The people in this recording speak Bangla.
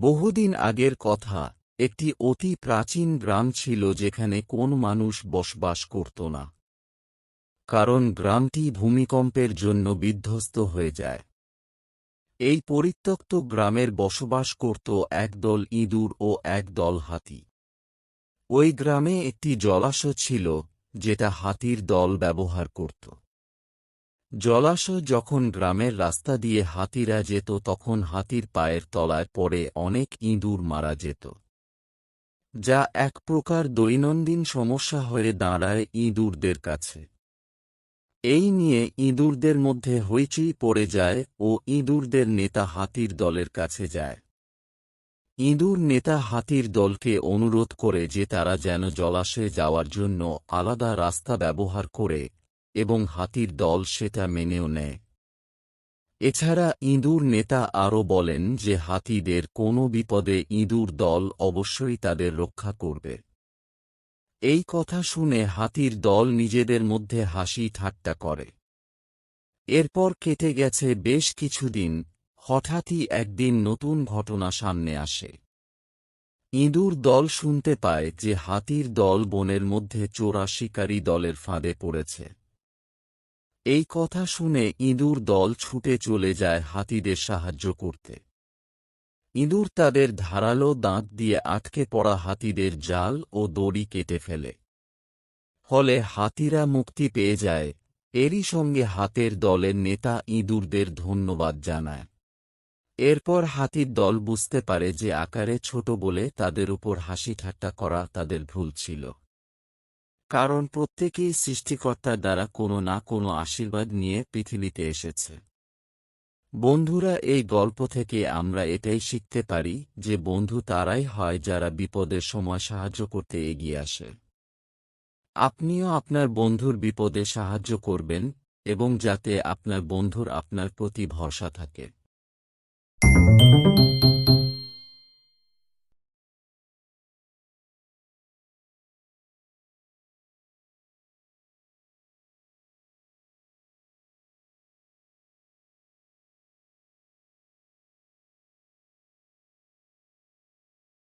বহুদিন আগের কথা, একটি অতি প্রাচীন গ্রাম ছিল যেখানে কোন মানুষ বসবাস করত না। কারণ গ্রামটি ভূমিকম্পের জন্য বিধ্বস্ত হয়ে যায়। এই পরিত্যক্ত গ্রামের বসবাস করত একদল ইঁদুর ও একদল হাতি। ওই গ্রামে একটি জলাশয় ছিল, যেটা হাতির দল ব্যবহার করত। জলাশয় যখন গ্রামের রাস্তা দিয়ে হাতিরা যেত তখন হাতির পায়ের তলায় পড়ে অনেক ইঁদুর মারা যেত, যা এক প্রকার দৈনন্দিন সমস্যা হয়ে দাঁড়ায় ইঁদুরদের কাছে। এই নিয়ে ইঁদুরদের মধ্যে হইচই পড়ে যায় ও ইঁদুরদের নেতা হাতির দলের কাছে যায়। ইঁদুর নেতা হাতির দলকে অনুরোধ করে যে তারা যেন জলাশয়ে যাওয়ার জন্য আলাদা রাস্তা ব্যবহার করে, এবং হাতির দল সেটা মেনেও নেয়। এছাড়া ইঁদুর নেতা আরও বলেন যে হাতিদের কোনো বিপদে ইঁদুর দল অবশ্যই তাদের রক্ষা করবে। এই কথা শুনে হাতির দল নিজেদের মধ্যে হাসি ঠাট্টা করে। এরপর কেটে গেছে বেশ কিছুদিন, হঠাৎই একদিন নতুন ঘটনা সামনে আসে। ইঁদুর দল শুনতে পায় যে হাতির দল বনের মধ্যে চোরা শিকারী দলের ফাঁদে পড়েছে। এই কথা শুনে ইঁদুর দল ছুটে চলে যায় হাতিদের সাহায্য করতে। ইঁদুর তাদের ধারালো দাঁত দিয়ে আটকে পড়া হাতিদের জাল ও দড়ি কেটে ফেলে। ফলে হাতিরা মুক্তি পেয়ে যায়। এরই সঙ্গে হাতের দলের নেতা ইঁদুরদের ধন্যবাদ জানায়। এরপর হাতির দল বুঝতে পারে যে আকারে ছোট বলে তাদের উপর হাসি ঠাট্টা করা তাদের ভুল ছিল। কারণ প্রত্যেকেই সৃষ্টিকর্তার দ্বারা কোনো না কোনো আশীর্বাদ নিয়ে পৃথিবীতে এসেছে। বন্ধুরা, এই গল্প থেকে আমরা এটাই শিখতে পারি যে বন্ধু তারাই হয় যারা বিপদের সময় সাহায্য করতে এগিয়ে আসে। আপনিও আপনার বন্ধুর বিপদে সাহায্য করবেন, এবং যাতে আপনার বন্ধুর আপনার প্রতি ভরসা থাকে।